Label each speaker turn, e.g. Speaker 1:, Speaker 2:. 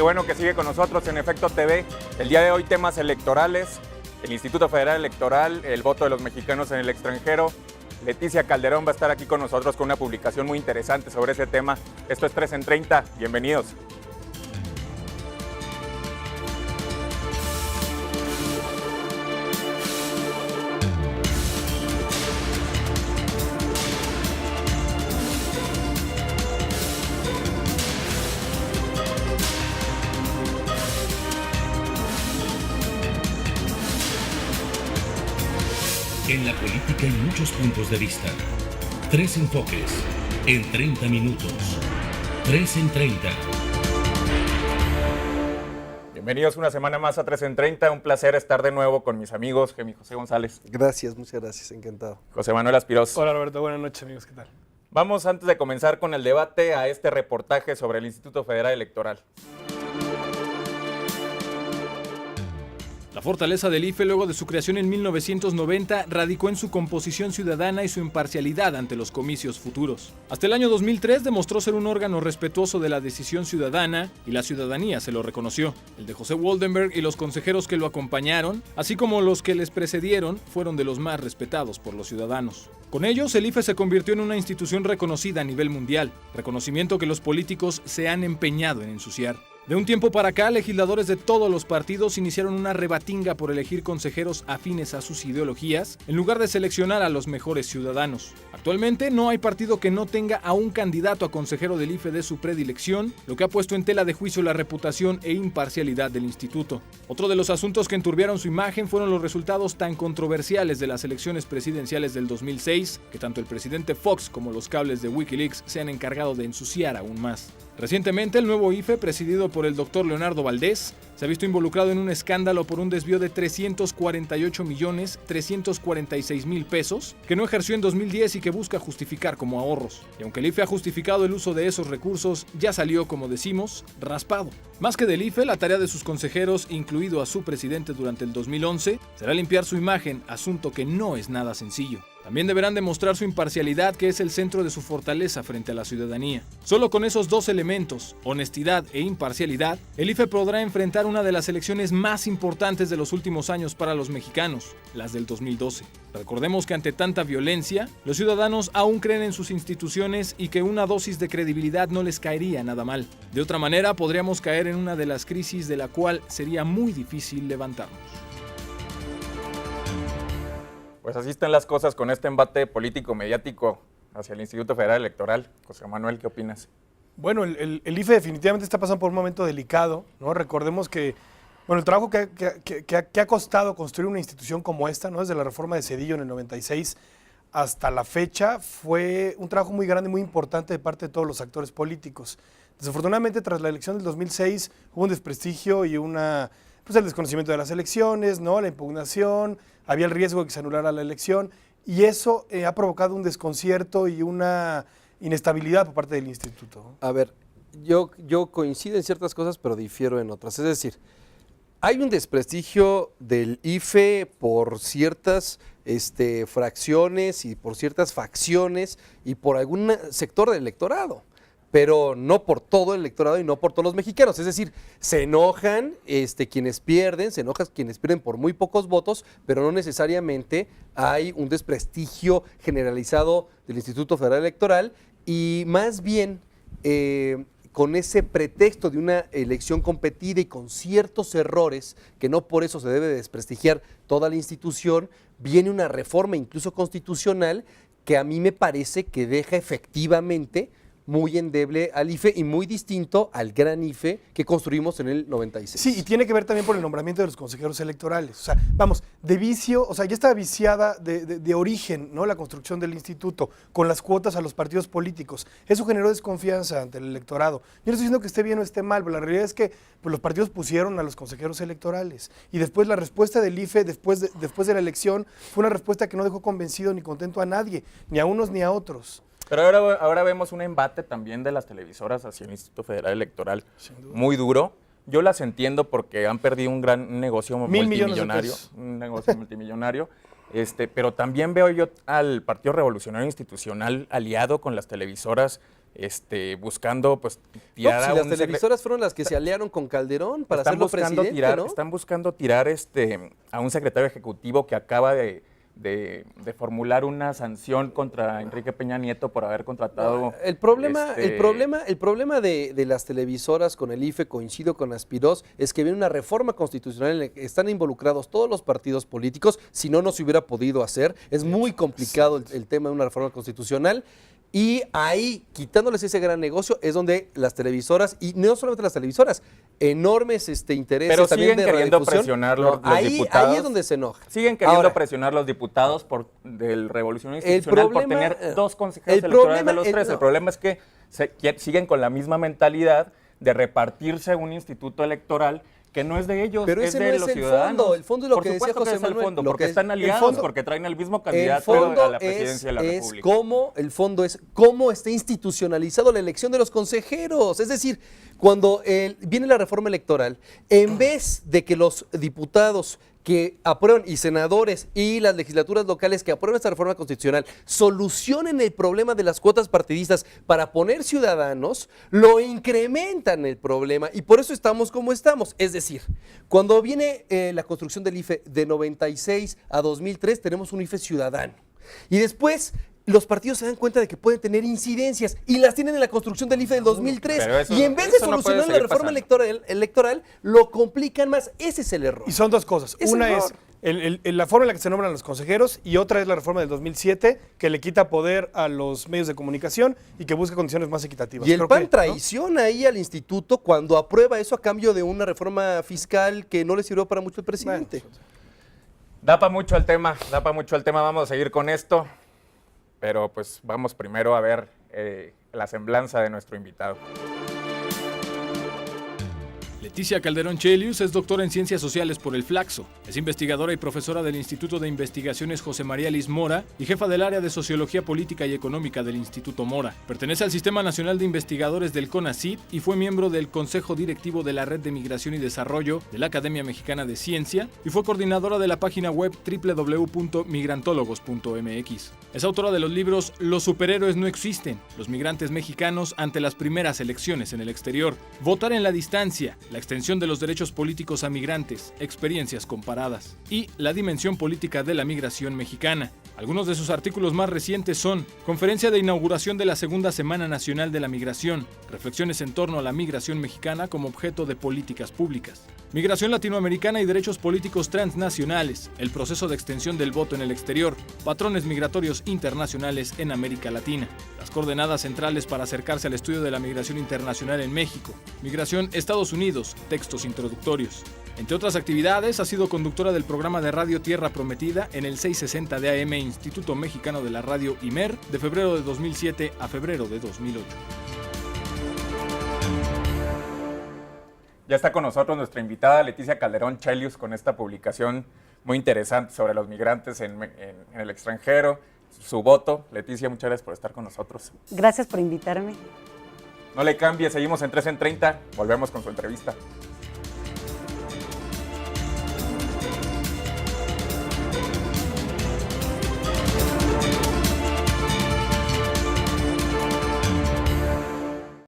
Speaker 1: qué bueno que sigue con nosotros en Efecto TV. El día de hoy temas electorales, el Instituto Federal Electoral, el voto de los mexicanos en el extranjero. Leticia Calderón va a estar aquí con nosotros con una publicación muy interesante sobre ese tema. Esto es 3 en 30, bienvenidos.
Speaker 2: En la política hay muchos puntos de vista. 3 enfoques en 30 minutos. 3 en 30.
Speaker 1: Bienvenidos una semana más a 3 en 30. Un placer estar de nuevo con mis amigos, José González.
Speaker 3: Gracias, muchas gracias, encantado.
Speaker 1: José Manuel Aspirós.
Speaker 4: Hola Roberto, buenas noches amigos, ¿qué tal?
Speaker 1: Vamos antes de comenzar con el debate a este reportaje sobre el Instituto Federal Electoral.
Speaker 5: La fortaleza del IFE, luego de su creación en 1990, radicó en su composición ciudadana y su imparcialidad ante los comicios futuros. Hasta el año 2003 demostró ser un órgano respetuoso de la decisión ciudadana y la ciudadanía se lo reconoció. El de José Woldenberg y los consejeros que lo acompañaron, así como los que les precedieron, fueron de los más respetados por los ciudadanos. Con ellos, el IFE se convirtió en una institución reconocida a nivel mundial, reconocimiento que los políticos se han empeñado en ensuciar. De un tiempo para acá, legisladores de todos los partidos iniciaron una rebatinga por elegir consejeros afines a sus ideologías, en lugar de seleccionar a los mejores ciudadanos. Actualmente no hay partido que no tenga a un candidato a consejero del IFE de su predilección, lo que ha puesto en tela de juicio la reputación e imparcialidad del instituto. Otro de los asuntos que enturbiaron su imagen fueron los resultados tan controversiales de las elecciones presidenciales del 2006, que tanto el presidente Fox como los cables de Wikileaks se han encargado de ensuciar aún más. Recientemente, el nuevo IFE, presidido por el doctor Leonardo Valdés, se ha visto involucrado en un escándalo por un desvío de 348.346.000 pesos que no ejerció en 2010 y que busca justificar como ahorros. Y aunque el IFE ha justificado el uso de esos recursos, ya salió, como decimos, raspado. Más que del IFE, la tarea de sus consejeros, incluido a su presidente durante el 2011, será limpiar su imagen, asunto que no es nada sencillo. También deberán demostrar su imparcialidad, que es el centro de su fortaleza frente a la ciudadanía. Solo con esos dos elementos, honestidad e imparcialidad, el IFE podrá enfrentar una de las elecciones más importantes de los últimos años para los mexicanos, las del 2012. Recordemos que ante tanta violencia, los ciudadanos aún creen en sus instituciones y que una dosis de credibilidad no les caería nada mal. De otra manera, podríamos caer en una de las crisis de la cual sería muy difícil levantarnos.
Speaker 1: Pues así están las cosas con este embate político-mediático hacia el Instituto Federal Electoral. José Manuel, ¿qué opinas?
Speaker 4: Bueno, el IFE definitivamente está pasando por un momento delicado, ¿no? Recordemos que el trabajo que ha costado construir una institución como esta, ¿no? Desde la reforma de Zedillo en el 96 hasta la fecha, fue un trabajo muy grande y muy importante de parte de todos los actores políticos. Desafortunadamente, tras la elección del 2006, hubo un desprestigio y el desconocimiento de las elecciones, ¿no? La impugnación, había el riesgo de que se anulara la elección y eso ha provocado un desconcierto y una inestabilidad por parte del instituto.
Speaker 3: A ver, yo coincido en ciertas cosas, pero difiero en otras. Es decir, hay un desprestigio del IFE por ciertas fracciones y por ciertas facciones y por algún sector del electorado, pero no por todo el electorado y no por todos los mexicanos. Es decir, se enojan quienes pierden, se enojan quienes pierden por muy pocos votos, pero no necesariamente hay un desprestigio generalizado del Instituto Federal Electoral y más bien con ese pretexto de una elección competida y con ciertos errores, que no por eso se debe desprestigiar toda la institución, viene una reforma incluso constitucional que a mí me parece que deja efectivamente muy endeble al IFE y muy distinto al gran IFE que construimos en el 96.
Speaker 4: Sí, y tiene que ver también por el nombramiento de los consejeros electorales. O sea, vamos, de vicio, o sea, ya estaba viciada de origen, ¿no? La construcción del instituto, con las cuotas a los partidos políticos. Eso generó desconfianza ante el electorado. Yo no estoy diciendo que esté bien o esté mal, pero la realidad es que los partidos pusieron a los consejeros electorales. Y después la respuesta del IFE, después de la elección, fue una respuesta que no dejó convencido ni contento a nadie, ni a unos ni a otros.
Speaker 1: Pero ahora vemos un embate también de las televisoras hacia el Instituto Federal Electoral muy duro. Yo las entiendo porque han perdido un gran negocio multimillonario, pero también veo yo al Partido Revolucionario Institucional aliado con las televisoras buscando pues
Speaker 3: No,
Speaker 1: tirar
Speaker 3: pues,
Speaker 1: a
Speaker 3: si las
Speaker 1: un
Speaker 3: televisoras fueron las que se aliaron con Calderón para hacerlo presidente, ¿no?
Speaker 1: Están buscando tirar a un secretario ejecutivo que acaba de formular una sanción contra Enrique Peña Nieto por haber contratado.
Speaker 3: El problema de las televisoras con el IFE, coincido con Aspirós, es que viene una reforma constitucional en la que están involucrados todos los partidos políticos, si no, no se hubiera podido hacer. Es muy complicado el tema de una reforma constitucional. Y ahí, quitándoles ese gran negocio, es donde las televisoras, y no solamente las televisoras, enormes intereses
Speaker 1: Pero
Speaker 3: también
Speaker 1: siguen
Speaker 3: de
Speaker 1: queriendo
Speaker 3: radiodifusión.
Speaker 1: presionar
Speaker 3: No,
Speaker 1: los diputados.
Speaker 3: Ahí es donde se enoja.
Speaker 1: Siguen queriendo
Speaker 3: Ahora,
Speaker 1: presionar los diputados del Revolución
Speaker 3: el
Speaker 1: Institucional por
Speaker 3: problema-
Speaker 1: tener 2 consejeros
Speaker 3: el
Speaker 1: electorales
Speaker 3: problema-
Speaker 1: de los 3.
Speaker 3: no.
Speaker 1: El problema es que siguen con la misma mentalidad de repartirse un instituto electoral que no es de ellos,
Speaker 3: Pero
Speaker 1: es
Speaker 3: ese
Speaker 1: de
Speaker 3: no es
Speaker 1: los
Speaker 3: el
Speaker 1: ciudadanos.
Speaker 3: fondo. El fondo es lo
Speaker 1: Por
Speaker 3: que decía
Speaker 1: supuesto
Speaker 3: José
Speaker 1: que es el
Speaker 3: Manuel,
Speaker 1: fondo,
Speaker 3: lo
Speaker 1: porque
Speaker 3: que
Speaker 1: están
Speaker 3: el
Speaker 1: aliados,
Speaker 3: fondo-
Speaker 1: porque traen al mismo
Speaker 3: El
Speaker 1: candidato a
Speaker 3: fondo
Speaker 1: la presidencia de la
Speaker 3: es
Speaker 1: República.
Speaker 3: el fondo es cómo está institucionalizado la elección de los consejeros. Es decir, cuando viene la reforma electoral, en vez de que los diputados que aprueban y senadores y las legislaturas locales que aprueban esta reforma constitucional solucionen el problema de las cuotas partidistas para poner ciudadanos, lo incrementan el problema y por eso estamos como estamos. Es decir, cuando viene la construcción del IFE de 96 a 2003 tenemos un IFE ciudadano y después los partidos se dan cuenta de que pueden tener incidencias y las tienen en la construcción del IFE del 2003
Speaker 1: Pero eso
Speaker 3: y en vez de
Speaker 1: eso no puede
Speaker 3: solucionar la
Speaker 1: seguir
Speaker 3: reforma
Speaker 1: pasando.
Speaker 3: electoral lo complican más. Ese es el error.
Speaker 4: Y son dos cosas.
Speaker 3: Es
Speaker 4: Una
Speaker 3: error.
Speaker 4: es la forma en la que se nombran los consejeros y otra es la reforma del 2007 que le quita poder a los medios de comunicación y que busca condiciones más equitativas.
Speaker 3: Y el
Speaker 4: Creo
Speaker 3: PAN
Speaker 4: que, ¿no?
Speaker 3: traiciona ahí al instituto cuando aprueba eso a cambio de una reforma fiscal que no le sirvió para mucho al presidente.
Speaker 1: Da para mucho el tema, vamos a seguir con esto, pero pues vamos primero a ver la semblanza de nuestro invitado.
Speaker 5: Leticia Calderón Chelius es doctora en Ciencias Sociales por el Flaxo. Es investigadora y profesora del Instituto de Investigaciones José María Liz Mora y jefa del área de Sociología Política y Económica del Instituto Mora. Pertenece al Sistema Nacional de Investigadores del CONACYT y fue miembro del Consejo Directivo de la Red de Migración y Desarrollo de la Academia Mexicana de Ciencia y fue coordinadora de la página web www.migrantólogos.mx. Es autora de los libros Los superhéroes no existen, los migrantes mexicanos ante las primeras elecciones en el exterior, Votar en la distancia, la extensión de los derechos políticos a migrantes, experiencias comparadas, y la dimensión política de la migración mexicana. Algunos de sus artículos más recientes son Conferencia de inauguración de la Segunda Semana Nacional de la Migración, reflexiones en torno a la migración mexicana como objeto de políticas públicas, Migración latinoamericana y derechos políticos transnacionales, el proceso de extensión del voto en el exterior, patrones migratorios internacionales en América Latina, las coordenadas centrales para acercarse al estudio de la migración internacional en México, Migración Estados Unidos, textos introductorios. Entre otras actividades, ha sido conductora del programa de radio Tierra Prometida en el 660 de AM Instituto Mexicano de la Radio IMER de febrero de 2007 a febrero de 2008.
Speaker 1: Ya está con nosotros nuestra invitada Leticia Calderón Chelius con esta publicación muy interesante sobre los migrantes en el extranjero, su voto. Leticia, muchas gracias por estar con nosotros.
Speaker 6: Gracias por invitarme.
Speaker 1: No le cambie, seguimos en 3 en 30, volvemos con su entrevista.